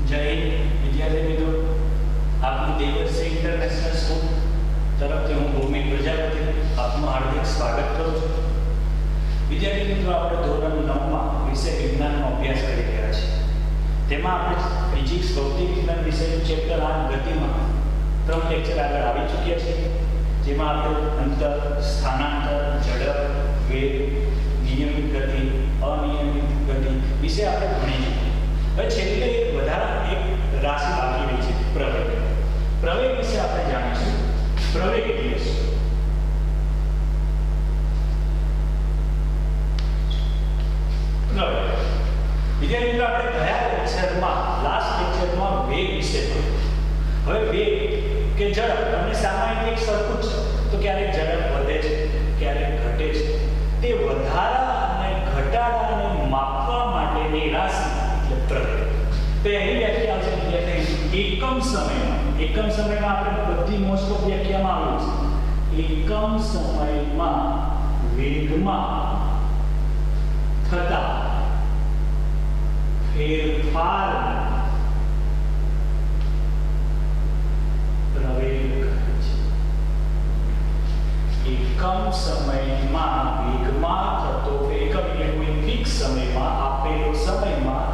જય હિન્દ વિદ્યાર્થી મિત્રો, આપની દેવર્ષી ઇન્ટરનેશનલ સ્કૂલ તરફથી હું ભૌમિક પ્રજાપતિ આપનું હાર્દિક સ્વાગત કરું છું. વિદ્યાર્થી મિત્રો, આપણે ધોરણ 9માં વિષય વિજ્ઞાનનો અભ્યાસ કરી રહ્યા છીએ. તેમાં આપણે ફિઝિક્સ ભૌતિક વિજ્ઞાન વિષયનું ચેપ્ટર 8 ગતિમાં 3 લેક્ચર આગળ આવી ચૂક્યા છીએ, જેમાં આપણે અંતર, સ્થાનાંતર, ઝડપ, વેગ, નિયમિત ગતિ, અનિયમિત ગતિ વિશે આપણે ભણી ચૂક્યા. હવે છેલ્લે એક વધારાની એક રાશિ બાકી રહી છે, પ્રવેગ. પ્રવેગ વિશે આપણે જાણીશું. પ્રવેગ એટલે શું? પ્રવેગ વિદ્યાર્થી મિત્રો, આપણે ગયા લેક્ચરમાં લાસ્ટ લેક્ચરમાં વેગ વિશે ભણ્યું. હવે વેગ કે ઝડપ અને સામાન્ય એક સરખું છે, તો ક્યારેક ઝડપ વધે છે, ક્યારેક ઘટે છે. તે વધારા અને ઘટાડાને માપવા માટેની રાશિ એટલે પ્રવેગ. તો એની વ્યાખ્યા આવશે વિદ્યાર્થી એકમ સમયમાં આપણે બધી મોસ્ટ ઓફ વ્યાખ્યામાં આવ્યું છે. એકમ સમયમાં વેગમાં થતા ફેરફાર પ્રવેગ કહે છે. એકમ સમયમાં વેગમાં થતો એકમ એટલે કોઈ ફિક્સ સમયમાં આપેલો સમયમાં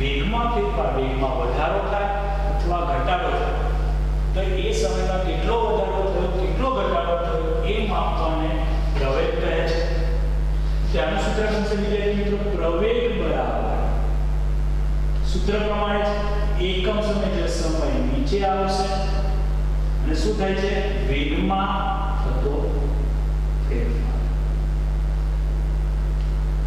વેગમાં ફેરફાર, વેગમાં વધારો થાય અથવા ઘટાડો થાય, તો એ સમયમાં કેટલો વધારો થયો, કેટલો ઘટાડો થયો એ માપવાને પ્રવેગ કહે છે. ત્યાંનું સૂત્ર બનશે વિદ્યાર્થી મિત્રો, પ્રવેગ બરાબર સૂત્ર પ્રમાણે એકમ સમય એટલે સમય નીચે આવશે અને શું થાય છે, વેગમાં થતો ફેરફાર.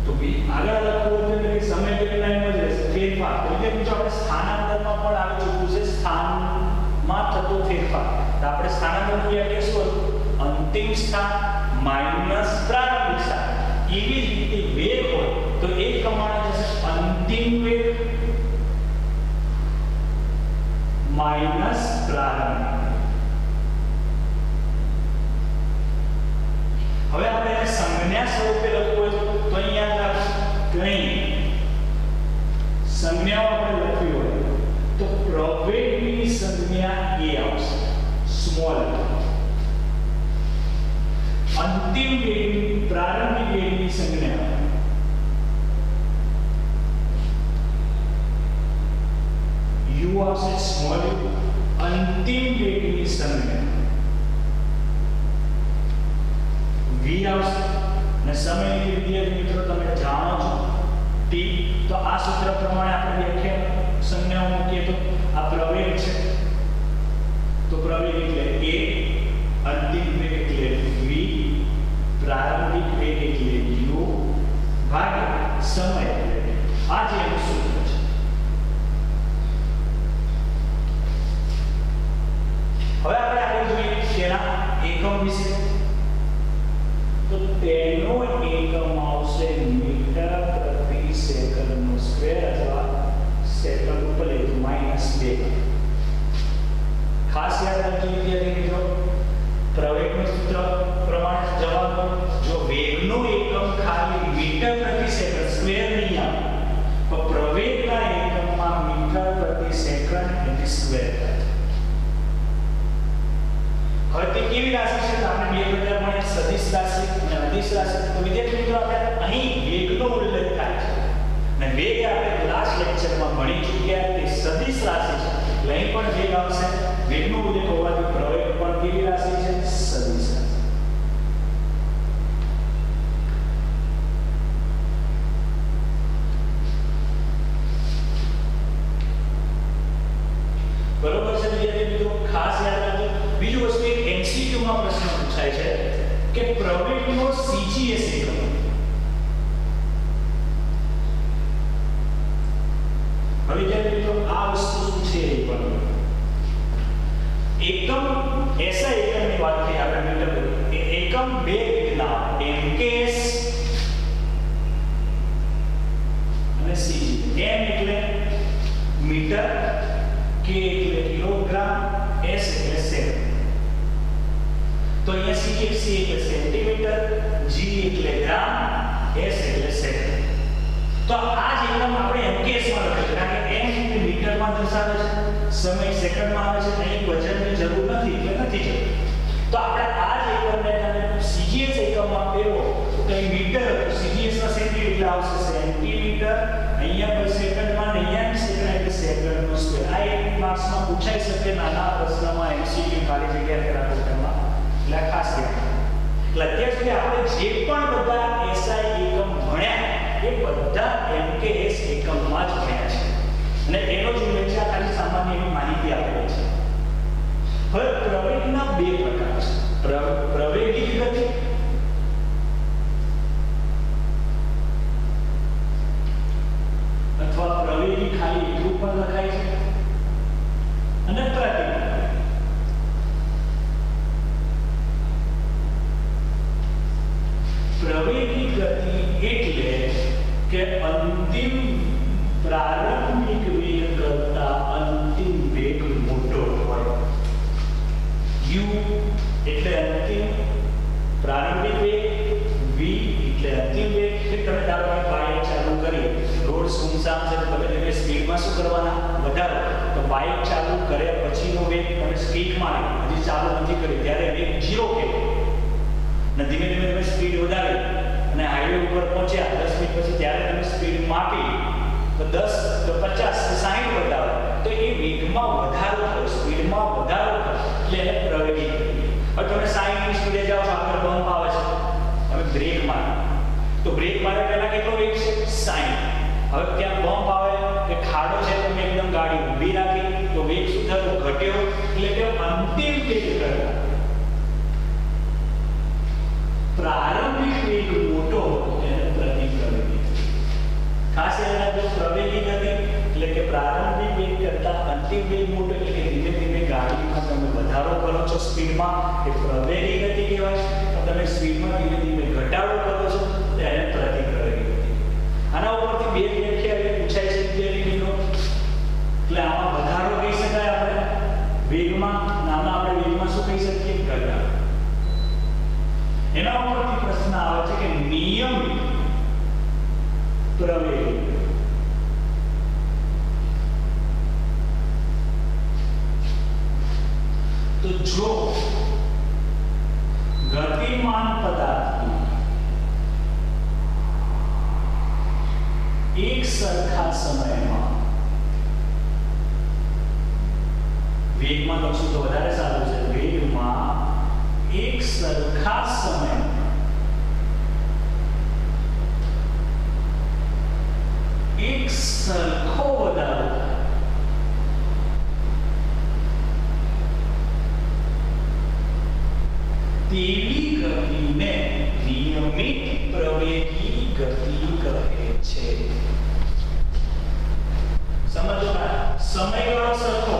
તો આગળ લખવું એટલે કે સમય કેટલા એમ જ રહેશે, ફેરફાર. તો એટલે મિત્રો આપણે સ્થાનાંતરમાં પણ આવી ચૂક્યું છે, સ્થાનમાં થતો ફેરફાર. તો આપણે સ્થાનાંતરની વ્યાખ્યા શું હતું, અંતિમ સ્થાન માઈનસ પ્રારંભિક સ્થાન. એવી જ રીતે વેગ હોય તો એ પ્રમાણે જશે અંતિમ વેગ માઈનસ પ્રારંભિક. હવે આપણે એને સંજ્ઞા સ્વરૂપે લખવું હોય તો અહીંયા યાદ રાખો, કઈ સંજ્ઞાઓ આપણે લખવી હોય તો પ્રવેગની સંજ્ઞા એ આવશે, સ્મોલ. અંતિમ વેગની, પ્રારંભિક વેગની સંજ્ઞા u આવશે, સ્મોલ u. અંતિમ વેગની સંજ્ઞા v આવશે. અને સમયની વિદ્યાર્થી મિત્રો તમે જાણો છો t. તો આ સૂત્ર પ્રમાણે આપણે વ્યાખ્યા સંજ્ઞાઓ મૂકીએ તો આ પ્રવેગ છે, તો પ્રવેગ એટલે a, અંતિમ વેગ એટલે v, પ્રારંભિક વેગ એટલે u ભાગ્યા સમય એટલે આ જે એનું સૂત્ર છે. હવે આપણે આગળ જોઈએ તેના એકમ વિશે. તો તેનો એકમ આવશે મીટર પ્રતિ સેકન્ડનો સ્ક્વેર અથવા સેકન્ડ ઉપર લેતું -2. ખાસ યાદ રાખજો વિદ્યાર્થી મિત્રો, પ્રવેગનું સૂત્ર પ્રમાણે જવાબ જો વેગનો એકમ ખાલી મીટર પ્રતિ સેકન્ડ સ્ક્વેર નહીં આવે તો પ્રવેગના એકમમાં મીટર પ્રતિ સેકન્ડ એટલે સ્ક્વેર થાય. હવે તે કેવી રાશિ છે? આપણે બે પ્રકાર મળે, સદિશ રાશિ અને અદિશ રાશિ. તો વિદ્યાર્થી મિત્રો, આપણે અહીં વેગનો ઉલ્લેખ થાય છે અને વેગ આપણે લાસ્ટ લેક્ચરમાં ભણી ચૂક્યા તે સદિશ રાશિ છે. એટલે અહીં પણ વેગ આવશે, વેગનો ઉલ્લેખ હોવાથી પ્રવેગ પણ કેવી રાશિ છે? સદિશ રાશિ. બરોબર છે વિદ્યાર્થી મિત્રો, ખાસ યાદ રાખજો. બીજું વસ્તુ એક MCQ માં પ્રશ્ન પૂછાય છે કે પ્રવેગનો CGS એકમ. હવે વિદ્યાર્થી મિત્રો, આ વસ્તુ શું છે એ પણ એકમ એસા એકમની વાત કરી આપણે મીટર એ એકમ બે રીતના MKS અને CG. M એટલે મીટર, K એટલે કિલોગ્રામ, S એટલે સેકન્ડ. તો અહીંયા C એટલે સેન્ટીમીટર, G એટલે ગ્રામ, S એટલે સેકન્ડ. તો આ જ એકમ આપણે MKS માં લખીશું, કારણ કે M એટલે મીટર મીટરમાં દર્શાવે છે, સમય સેકન્ડમાં આવે છે, અહીં વજનની જરૂર નથી એટલે નથી જરૂર. તો આપણે આ જ એકમને તમે સીજીએસ એકમમાં ફેરવો તો અહીં મીટર હતું, સીજીએસ માં સેન્ટીમીટર આવશે સેન્ટીમીટર, અહીંયા પર સેકન્ડમાં ને અહીંયા સેકન્ડ એટલે સેકન્ડનો સ્ક્વેર. આ એક માર્ક્સમાં પૂછાઈ શકે નાના પ્રશ્નમાં એમસીક્યુ ખાલી જગ્યા કરા પ્રોગ્રામમાં એટલે ખાસ ધ્યાન. એટલે અત્યાર સુધી આપણે જે પણ બધા એસઆઈ એકમ ભણ્યા એ બધા એમકેએસ એકમમાં જ ભણ્યા છે અને એનો જ ઉલ્લેખ છે. ખાલી સામાન્ય એવી માહિતી આપેલી છે. હવે પ્રવેગના બે પ્રકાર છે, પ્રવેગી ગતિ અથવા પ્રવેગી ખાલી એટલું પણ લખાય છે અને પ્રતિક્રિયા. પ્રવેગી ગતિ એટલે કે અંતિમ પ્રારંભિક વેગ કરતા અંતિમ વેગ મોટો હોય. u એટલે અંતિમ પ્રારંભિક વેગ, v એટલે અંતિમ વેગ. કે તમે ધારો કે બાઇક ચાલુ કરી, રોડ સુમસામ છે, તમે તેને સ્પીડમાં શું કરવાના વધારો, તો બાઇક ચાલુ કર્યા પછીનો વેગ તમે સ્પીડમાં હજી ચાલુ નથી કરી ત્યારે વેગ 0 કે ને ધીમે ધીમે તમે સ્પીડ વધારી અને હાઈવે ઉપર પહોંચ્યા 10 મિનિટ પછી ત્યારે તમે સ્પીડ માપી તો 10 તો 50 તો 60 બતાવે તો એ વેગમાં વધારો થયો, સ્પીડમાં વધારો થયો એટલે એને પ્રવેગી ગતિ. હવે તમે 60 ની સ્પીડે જાઓ છો, આગળ બમ્પ આવે છે, હવે બ્રેક મારો તો બ્રેક મારે પહેલા કેટલો વેગ છે 60. હવે ત્યાં બમ્પ આવે કે ખાડો છે, તમે એકદમ ગાડી ઊભી રાખી તો વેગ શું થયો ઘટ્યો એટલે કે અંતિમ વેગ ઘટ્યો. પ્રારંભિક વેગ મોટો એને પ્રતિપ્રવેગી. ખાસ યાદ રાખજો, પ્રવેગી ગતિ એટલે કે પ્રારંભિક વેગ કરતા અંતિમ વેગ મોટો એટલે કે ધીમે ધીમે ગાડીમાં તમે વધારો કરો છો સ્પીડમાં એ પ્રવેગી ગતિ કહેવાય. તમે સ્પીડમાં ધીમે ધીમે ઘટાડો કરો છો તો એને પ્રતિપ્રવેગી ગતિ. આના ઉપરથી બે વ્યાખ્યા પૂછાય છે વિદ્યાર્થી મિત્રો. એટલે આમાં વધારો કહી શકાય આપણે વેગમાં, નાના આપણે વેગમાં શું કહી શકીએ ઘટાડો. એના ઉપરથી પ્રશ્ન આવે છે કે નિયમિત પ્રવેગ તો જો ગતિમાન પદાર્થનું એક સરખા સમયમાં વેગમાં લખશું તો વધારે સારું છે, વેગમાં એક સરખા સમયમાં એક સરખો વધારો તેવી ગતિને નિયમિત પ્રવેગી ગતિ કહે છે. સમજો સમયગાળો સરખો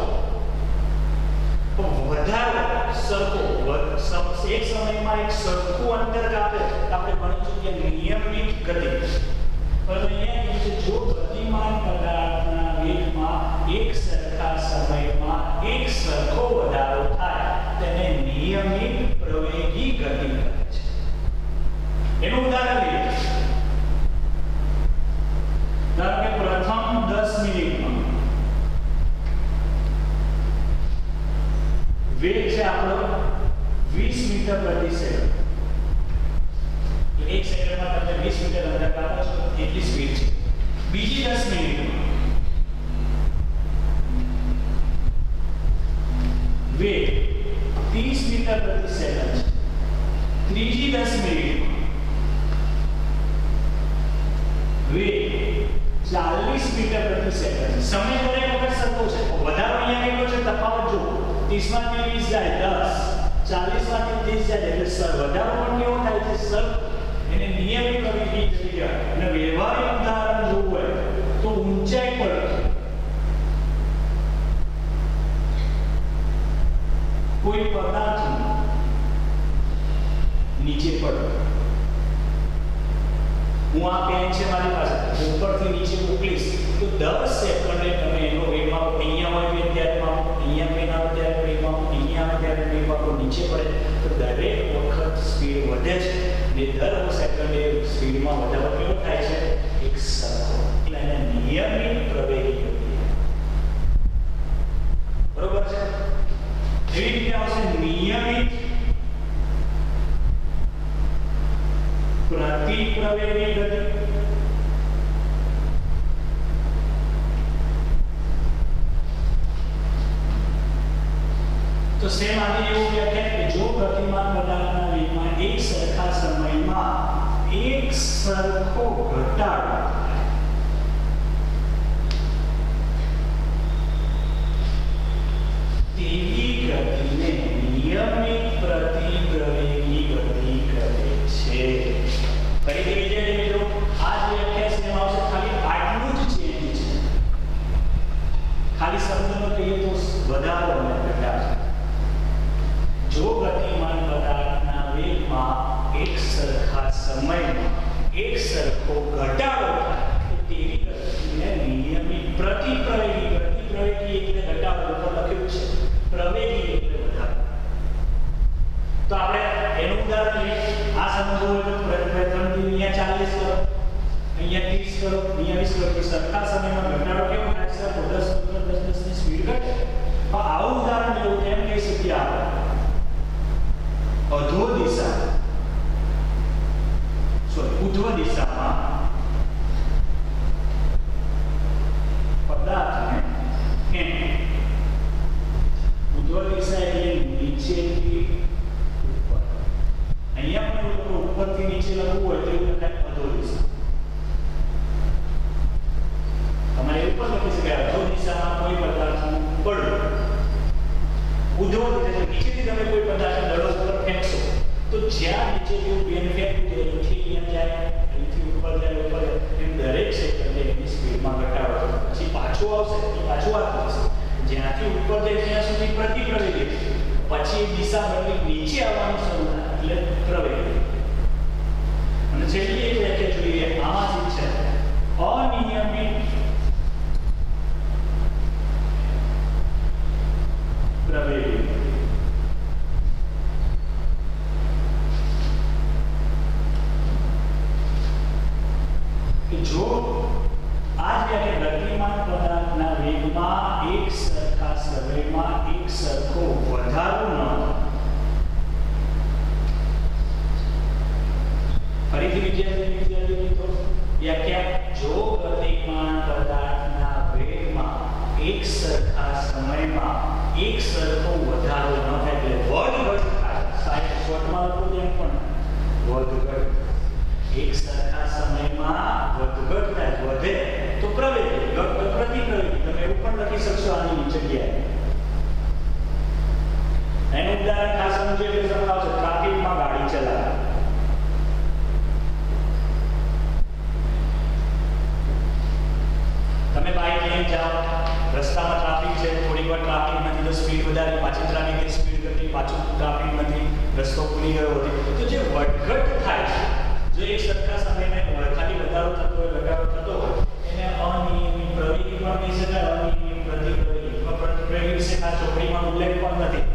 વધારો સરખો, એક સમયમાં એક સરખું અંતર કાપે આપણે ભણીશું કે નિયમિત ગતિ. પરંતુ અહીંયા કહે છે જો ગતિમાન પદાર્થના વેગમાં એક સરખા સમયમાં એક સરખો વધારો થાય તેને નિયમિત પ્રવેગી ગતિ કહે છે. એનું ઉદાહરણ લઈએ. ધારો કે પ્રથમ 10 મિનિટમાં વેગ છે આપણો 20 મીટર પ્રતિ સેકન્ડ. એક સેકન્ડમાં તમે 20 મીટર અંતર કાપો છો એટલી સ્પીડ છે. બીજી 10 મિનિટમાં વેગ 30 મીટર પ્રતિ સેકન્ડ છે. ત્રીજી 10 મિનિટમાં વેગ 40 મીટર પ્રતિ સેકન્ડ. સમય દરેક વખત સરખો છે, વધારો અહીંયા કેટલો છે તફાવત જો 30 માંથી 20 જાય 10, 40 માંથી 30 જાય એટલે વધારો પણ કેવો થાય છે સરખો. એને નિયમિત પ્રવેગી ગતિ કહેવાય. અને વ્યવહારિક ઉદાહરણ જોવું હોય તો ઊંચાઈ પર કોઈ પદાર્થ નીચે પડે, હું આ પેન છે મારી પાસે ઉપરથી નીચે મોકલીશ તો 10 સેકન્ડે તમે એનો વેગ માપો. અહીંયા હોય પેન ત્યારે માપો, અહીંયા પેન આવે ત્યારે વેગ માપો, અહીંયા આવે ત્યારે વેગ માપો, નીચે પડે તો દરેક વખત સ્પીડ વધે છે ને દર સેકન્ડે સ્પીડમાં વધારો કેવો થાય છે એક સરખો. એટલે એને નિયમિત પ્રવેગી ગતિ. પ્રવેગની ગતિ. તો સેમ આની એવું વ્યાખ્યા કે જો ગતિમાન પદાર્થના વેગમાં એક સરખા સમયમાં એક સરખો ઘટાડો તેવી ગતિને નિયમિત પ્રતિપ્રવેગી ગતિ કહે છે. ફરીથી વિદ્યાર્થી મિત્રો, આ જે વ્યાખ્યા છે એમાં આવશે ખાલી આટલું જ ચેન્જ છે. ખાલી શબ્દમાં કહીએ તો વધારો અને ઘટાડો. જો ગતિમાન પદાર્થના વેગમાં એક સરખા સમયમાં એક સરખો ઘટાડો થાય તો તેવી ગતિને નિયમિત પ્રતિપ્રવેગી એટલે ઘટાડો ઉપર લખ્યું છે, પ્રવેગી એટલે વધારો. તો આપણે એનું ઉદાહરણ લઈએ. આ સમજવું હોય તો પ્રથમથી અહીંયા 40 કરો, અહીંયા 30 કરો, અહીંયા 20 કરો. તો સરખા સમયમાં ઘટાડો કેવો થાય છે? 10 ની સ્પીડ ઘટે. તો આવું ઉદાહરણ લેવું એમ કહી શકીએ આપણે અધો દિશા ઉધ્વ દિશામાં પદાર્થને ઉધ્વ દિશા એટલે નીચેથી ઉપર. અહીંયા પણ લોકો ઉપરથી નીચે લખવું હોય તો એવું લખાય અધો દિશા. તમારે એવું પણ લખી શકાય અધો દિશામાં કોઈ પદાર્થનું પડવું. ઉધ્વ દિશા નીચેથી તમે કોઈ પદાર્થ દડો ઉપર ફેંકશો તો જ્યાં નીચેથી પેન ફેંક્યું છે અહીંથી અહીંયા જાય, અહીંથી ઉપર જાય, ઉપર એમ દરેક સેકન્ડે એની સ્પીડમાં ઘટાડો થશે. પછી પાછું આવશે એ પાછું આગળ જશે. જ્યાંથી ઉપર જાય ત્યાં સુધી પ્રતિપ્રવેગી, પછી દિશા બદલી નીચે આવવાની શરૂ થાય એટલે પ્રવેગી. અને છેલ્લી એક વ્યાખ્યા જોઈએ આમાંથી છે અનિયમિત પ્રવેગી. જો આ જ ગતિમાન પદાર્થના વેગમાં એક સરખા સમયમાં એક સરખો વધારો ન થાય. ફરીથી વિદ્યાર્થી મિત્રો વ્યાખ્યા: જો ગતિમાન પદાર્થના વેગમાં એક સરખા સમયમાં એક સરખો વધારો ન થાય એટલે વધઘટ થાય. સાહેબ શોર્ટમાં લખો તેમ પણ વધઘટ. એક સરખા સમયમાં વધઘટ થાય, વધે તો પ્રવેગી, ઘટ તો પ્રતિપ્રવેગી. તમે એવું પણ લખી શકશો આની જગ્યાએ. એનું ઉદાહરણ ખાસ સમજો એટલે સમજાવશે. ટ્રાફિકમાં ગાડી ચલાવે. તમે બાઇક લઈને જાઓ, રસ્તામાં ટ્રાફિક છે, થોડીક વાર ટ્રાફિક નથી તો સ્પીડ વધારી, પાછી ટ્રાફિકની સ્પીડ ઘટી, પાછું ટ્રાફિક નથી, રસ્તો ખુલી ગયો હતી. તો જે વધઘટ થાય છે, જો એક સરખા સમયમાં ખાલી વધારો થતો હોય, ઘટાડો થતો હોય, એને અનિયમિત પ્રવેગી પણ કહી શકાય, અનિયમિત પ્રતિપ્રવેગી. પ્રતિપ્રવેગી વિશે આ ચોપડીમાં ઉલ્લેખ પણ નથી.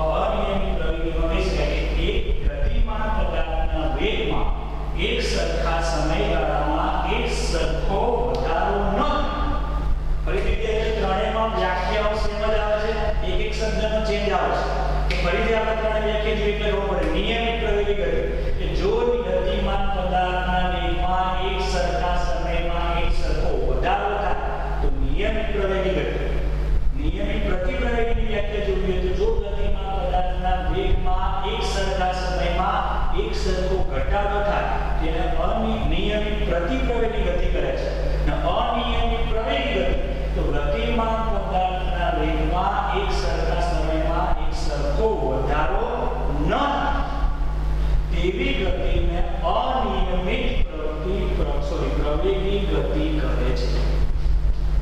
અનિયમિત પ્રવેગીમાં કહી શકાય કે એક ગતિમાન પદાર્થના વેગમાં એક સરખા સમયગાળામાં એક સરખો વધારો ન થાય. ફરીથી ત્રણેયમાં વ્યાખ્યાઓ સેમ જ આવે છે, એક એક શબ્દનો ચેન્જ આવે છે. તો ફરીથી આપણે ત્રણે વ્યાખ્યા જોઈ એટલે ખબર પડે. નિયમિત પ્રવેગી ગતિ કે જો ગતિમાન પદાર્થના વેગમાં એક સરખા સમયમાં એક સરખો વધારો થાય તો નિયમિત પ્રવેગી ગતિ. નિયમિત પ્રતિપ્રવેગીની વ્યાખ્યા જોઈએ તો જો ગતિમાન પદાર્થના વેગમાં એક સરખા સમયમાં એક સરખો ઘટાડો થાય તેને અનિયમિત પ્રતિપ્રવેગી ગતિ કહે છે. અને અનિયમિત પ્રવેગી ગતિ તો ગતિમાન પદાર્થના વેગમાં એક સરખા સમયમાં એક સરખો વધારો ન થાય તેવી ગતિને અનિયમિત પ્રવેગી ગતિ કહે છે.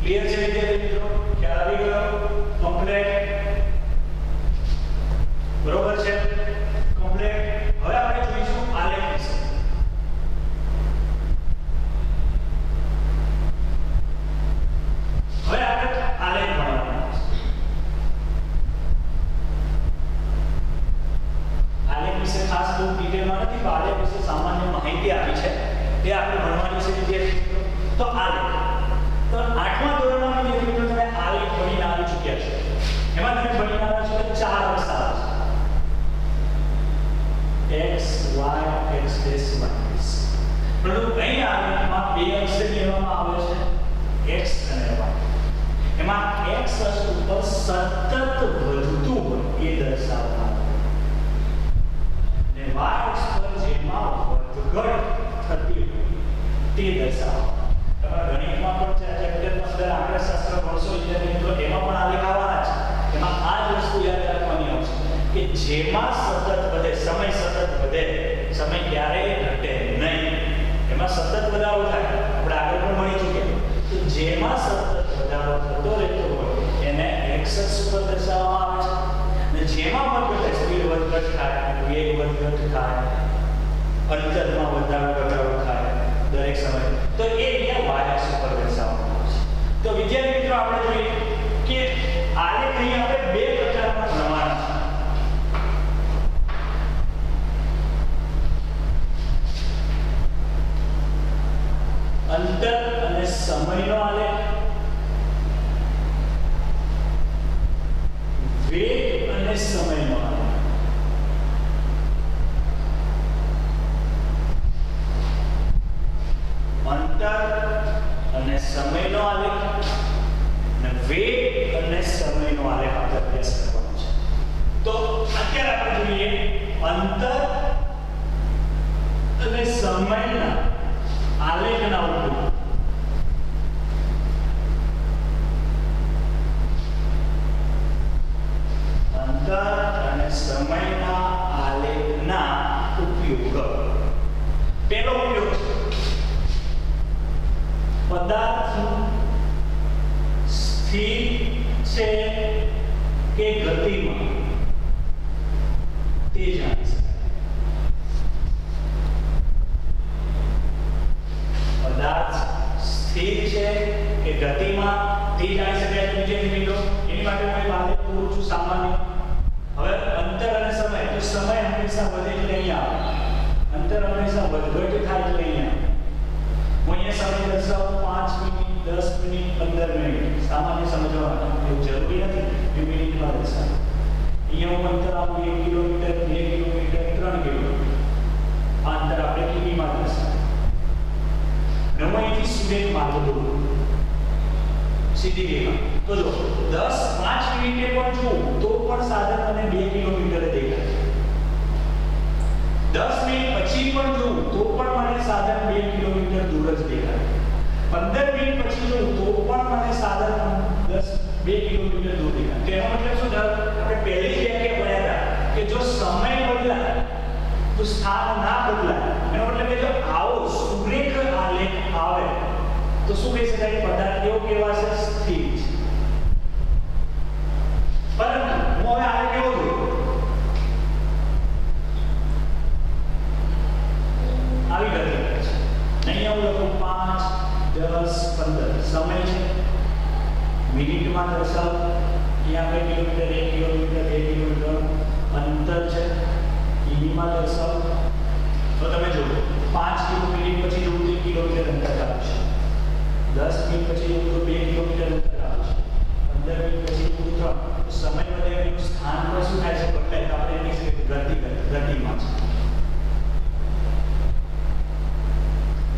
ક્લિયર છે વિદ્યાર્થી મિત્રો? ખ્યાલ આવી ગયો? કમ્પ્લીટ? બરોબર છે? કમ્પ્લીટ. હવે આપણે જોઈશું આલેખ વિશે. હવે આપણે આલેખ ભણવાનું છે. આલેખ વિશે ખાસ બહુ ડિટેલમાં નથી, આલેખ વિશે સામાન્ય માહિતી આપી છે તે આપણે ભણવાની છે વિદ્યાર્થી મિત્રો. તો આલેખ તો 8મા ધોરણમાં વિદ્યાર્થી મિત્રો તમે આલેખ ભણીને આવી ચૂક્યા છો. એમાં તમે ભણીને આવ્યા છો કે 4 અક્ષ આવે છે. x y x dash y. પરંતુ અહીં આલેખમાં બે અક્ષર લેવામાં આવે છે x અને y. એમાં x અક્ષ ઉપર સતત વધતું હોય એ દર્શાવવામાં આવે અને y અક્ષ પર જેમાં વધઘટ થતી હોય તે દર્શાવવામાં. તમારા ગણિતમાં પણ ચેપ્ટરમાં અંદર આંકડાશાસ્ત્ર ભણશો વિદ્યાર્થી મિત્રો, એમાં પણ આલેખ આવવાના છે. એમાં આ જ વસ્તુ યાદ રાખવાની આવશે કે જેમાં સતત વધે, સમય સતત વધે, સમય ક્યારેય ઘટે નહીં, એમાં સતત વધારો થાય. આપણે આગળ પણ ભણી ચૂક્યા. તો જેમાં સતત વધારો થતો રહેતો હોય એને x અક્ષ ઉપર દર્શાવવામાં આવે છે. અને જેમાં વધઘટ, સ્પીડ વધઘટ થાય, વેગ વધઘટ થાય, અંતરમાં વધારો ઘટાડો થાય દરેક સમયે, તો એ અહીંયા y અક્ષ ઉપર દર્શાવવામાં આવે છે. તો વિદ્યાર્થી મિત્રો આપણે જોઈએ કે આલેખ અહીં આપણે બે પ્રકારના પ્રમાણ છે. અંતર અને સમયનો આલેખ, વેગ અને સમયનો આલેખ. અંતર અને સમયનો આલેખ અને વેગ અને સમયનો આલેખ આપણે અભ્યાસ કરવાનો છે. તો અત્યારે આપણે જોઈએ અંતર અને સમયના આલેખના ઉપયોગ. અંતર અને સમયના આલેખના ઉપયોગ. પહેલો ઉપયોગ છે પદાર્થ સ્થિર છે કે ગતિમાં તે જાણી શકાય. પદાર્થ સ્થિર છે કે ગતિમાં તે જાણી શકાય. વિદ્યાર્થી મિત્રો, એની માટે હું એક આલેખ દોરું છું સામાન્ય. હવે અંતર અને સમય, તો સમય હંમેશા વધે એટલે અહીંયા આવે, અંતર હંમેશા વધઘટ થાય એટલે અહીંયા આવે. હું અહીંયા સમય દર્શાવું 5 મિનિટ, 10 મિનિટ, 15 મિનિટ. સામાન્ય સમજવાનું એવું જરૂરી નથી 2 મિનિટમાં દર્શાવું. અહીંયા હું અંતર આપું 1 કિલોમીટર, 2 કિલોમીટર, 3 કિલોમીટર. આ અંતર આપણે કિમીમાં દર્શાવું. હું અહીંથી સીધે માર્ગ દોરું, સીધી રેખા. તો જો 5 મિનિટે પણ જોઉં તો પણ સાધન મને 2 કિલોમીટર દેખાય. 10 મિનિટ પછી પણ જોઉં તો પણ મને સાધન 2 કિલોમીટર દૂર જ દેખાય. 15 મિનિટ પછી જોઉં તો પણ મને સાધન 2 કિલોમીટર દૂર દેખાય. તેનો મતલબ શું થાય? આપણે પહેલી વ્યાખ્યા ભણ્યા હતા કે જો સમય બદલાય તો સ્થાન ના બદલાય. એનો મતલબ કે જો આવો સુરેખ આલેખ આવે તો શું કહી શકાય? પદાર્થ કેવો કહેવાશે? સ્થિર છે. પરંતુ હું હવે આલેખ કેવો જોઉં? આવી ગતિ કરે છે. અહીંયા હું લખું 5, 10, 15. સમય છે મિનિટમાં દર્શાવ. અહીંયા આપણે કિલોમીટર, 1 કિલોમીટર, 2 કિલોમીટર અંતર છે કિમીમાં દર્શાવ. તો તમે જુઓ 5 મિનિટ પછી જોવું તો 1 કિલોમીટર અંતર આવશે. 10 મિનિટ પછી જોવું તો 2 કિલોમીટર અંતર આવશે. 15 મિનિટ પછી જોવું તો સમય વધે એનું સ્થાન પર શું થાય છે? બદલાય. તો આપણે એની ગતિમાં છે.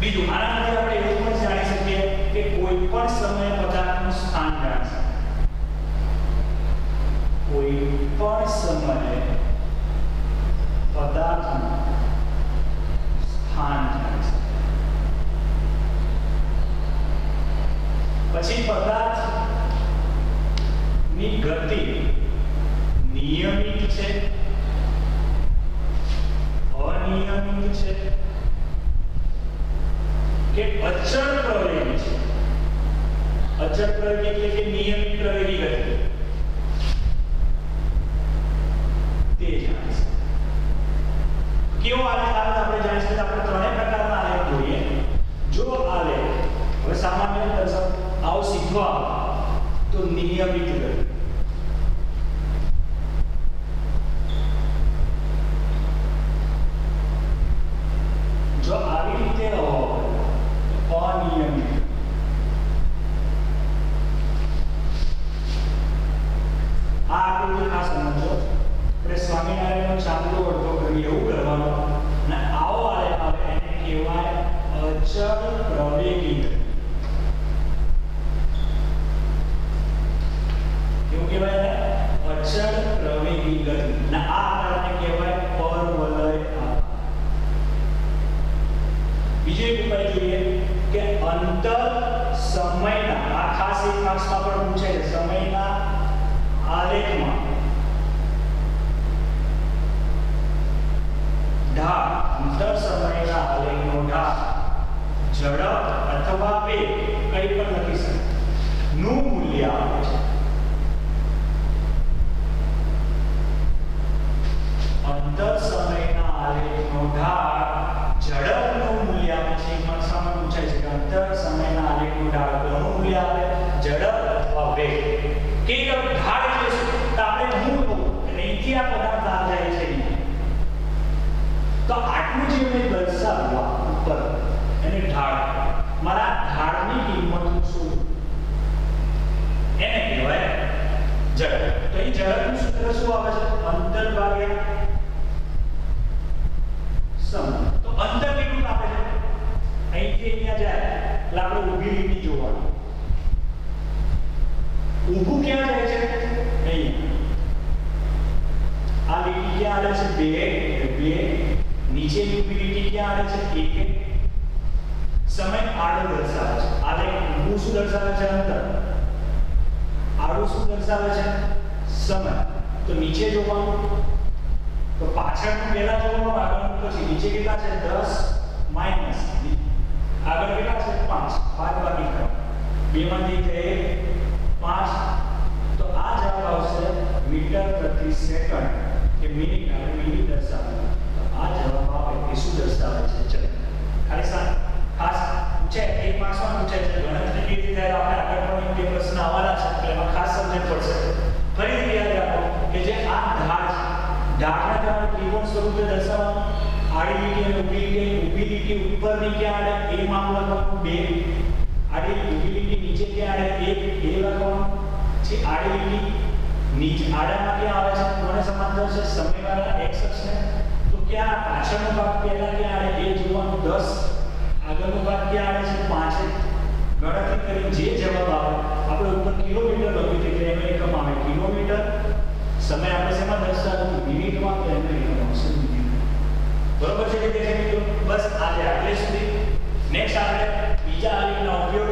બીજું, આનાથી આપણે એવું પણ જાણી શકીએ કે કોઈ પણ સમયે પદાર્થનું સ્થાન જાણી શકાય. કોઈ પણ સમયે પદાર્થનું સ્થાન જાણી શકાય. પછી પદાર્થની ગતિ નિયમિત છે, અનિયમિત છે કે અચળ પ્રવેગી છે. અચળ પ્રવેગી એટલે કે નિયમિત પ્રવેગી ગતિ તે જાણી શકાય. કેવો આલેખ આવે આપણે જાણી શકીએ? આપણે ત્રણેય પ્રકારના આલેખ જોઈએ. જો આલેખ હવે સામાન્ય દર્શાવ આવો સીધો આવે તો નિયમિત ગતિ. જો આવી રીતે અનિયમિત. આ આકૃતિ ખાસ સમજો. આપણે સ્વામિનારાયણનો ચાંદલો અડધો કરીએ એવું કરવાનું. અને આવો આલેખ આવે એને કહેવાય અચળ પ્રવેગી ગતિ. કેવું કહેવાય? અચળ પ્રવેગી ગતિ. અને આ આકારને કહેવાય પરવલય આકાર. બીજો એક ઉપાય જોઈએ કે અંતર સમયના, આ ખાસ એક માર્ક્સમાં પણ પૂછાય છે, સમયના આલેખમાં ઢાળ, અંતર સમયના આલેખનો ઢાળ, ઝડપ અથવા વેગ કંઈ પણ લખી શકે નું મૂલ્ય આપે છે. અંતર સમયના આલેખનો ઢાળ ઝડપનું મૂલ્ય આપે છે. એક માર્ક્સમાં પૂછાય છે કે અંતર સમયના આલેખનો ઢાળ કોનું મૂલ્ય આપે? ઝડપ અથવા વેગ. કે ઢાળ એટલે શું? તો આપણે હું કહું એટલે અહીંથી આ પદાર્થ આ જાય છે, તો આટલું જે મેં દર્શાવવા ઉપર એને ઢાળ, મારા ઢાળની કિંમત શું એને કહેવાય ઝડપ. તો અહીં ઝડપનું સૂત્ર શું આવે છે? અંતર ભાગ્યા સમય. તો અંતર કેટલું આપે છે? અહીંથી અહીંયા જાય એટલે આપણે ઊભી લીટી જોવાની. ઊભું ક્યાં જાય છે? અહીંયા. આ લીટી ક્યાં આવે છે? 2 નીચેની ઊભી લીટી ક્યાં આવે છે? 1. સમય આડો દર્શાવે છે. આલેખ ઊભું શું દર્શાવે છે? અંતર. આડું શું દર્શાવે છે? સમય. તો નીચે જોવાનું, તો પાછળનું પહેલા જોવાનું, આગળનું પછી. નીચે કેટલા છે? 10 માઈનસ આગળ કેટલા છે? 5. 5 બાકી કરો. 2 માંથી 1 5. તો આ જવાબ આવશે મીટર પ્રતિ સેકન્ડ કે મિનિટ. આપણે મિનિટ દર્શાવે. તો આ જવાબ આવે એ શું દર્શાવે છે? ચલો ખાલી ખાસ પૂછે, એક માર્ક્સમાં પૂછે છે ગણતરી કેવી રીતે થાય. આપણે આગળ પણ એક પ્રશ્ન આવવાના છે એટલે એમાં ખાસ સમજણ પડશે. ફરીથી યાદ રાખો કે જે આ ઢાળ છે, ઢાળના કારણે ત્રિકોણ સ્વરૂપે દર્શાવવાનું. આડી લીટી અને ઊભી લીટી, ઊભી લીટી ઉપરની ક્યાં આડે એ માપ લખવાનું 2. આડી ઊભી લીટી નીચે ક્યાં આડે 1 એ લખવાનું. જે આડી લીટી નીચે આડામાં ક્યાં આવે છે? કોને સમાંતર છે? સમયવાળા x અક્ષને. તો ક્યાં પાછળનો ભાગ પહેલા ક્યાં આડે એ જોવાનું. 10 આગળનો ભાગ ક્યાં આડે છે? 5. ગણતરી કરી જે જવાબ આવે, આપણે ઉપર કિલોમીટર લખ્યું છે એટલે એનો એકમ આવે કિલોમીટર. સમય આપણે શેમાં દર્શાવ્યું? મિનિટમાં. તો એનો એકમ આવશે મિનિટ. બરોબર છે વિદ્યાર્થી મિત્રો? બસ આજે આટલે સુધી. નેક્સ્ટ આપણે બીજા આલેખના ઉપયોગ